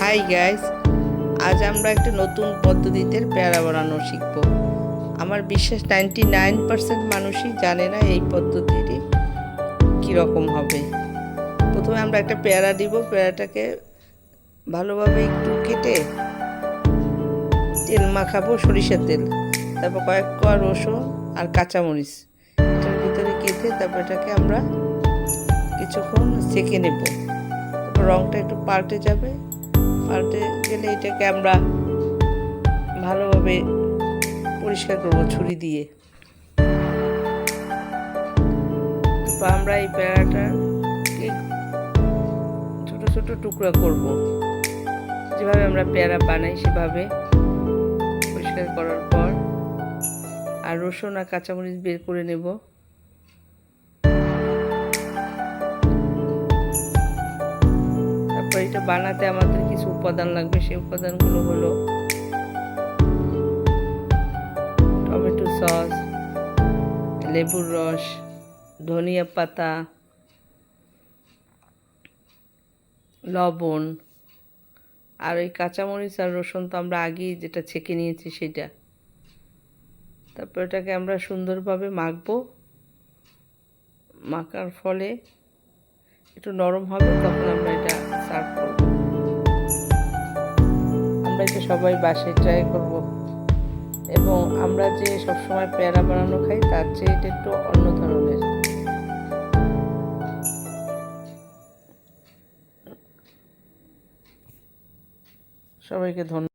Hi guys, আজ আমরা একটা নতুন পদ্ধতিতে পেয়ারা বানানো শিখব। আমার বিশ্বাস 99% মানুষই জানে না এই পদ্ধতিটি কীরকম হবে। প্রথমে আমরা একটা পেয়ারা দিব, পেয়ারাটাকে ভালোভাবে একটু কেটে তেল মাখাবো, সরিষার তেল, তারপর কয়েক কোয়া রসুন আর কাঁচামরিচ এটার ভিতরে কেটে তারপর এটাকে আমরা কিছুক্ষণ সেঁকে নেব। তারপর রঙটা একটু পাল্টে যাবে, পাল্টে গেলে এটাকে আমরা ভালোভাবে পরিষ্কার করব ছুরি দিয়ে। আমরা এই পেয়ারাটাকে ছোট ছোট টুকরা করব, যেভাবে আমরা পেয়ারা বানাই সেভাবে পরিষ্কার করার পর আর রসুন আর কাঁচামরিচ বের করে নেব। তারপর এটা বানাতে আমাদের কিছু উপাদান লাগবে। সেই উপাদানগুলো হলো টমেটো সস, লেবুর রস, ধনিয়া পাতা, লবণ, আর ওই কাঁচামরিচ আর রসুন তো আমরা আগেই যেটা ছেঁকে নিয়েছি সেটা। তারপর এটাকে আমরা সুন্দরভাবে মাখবো। মাখার ফলে একটু নরম হবে, তখন আমরা এটা সার্ভ করব। আমরা এটা সবাই বাসায় ট্রাই করব, এবং আমরা যে সবসময় পেয়ারা বানানো খাই তার চেয়ে এটা একটু অন্য ধরনের। সবাইকে ধন্যবাদ।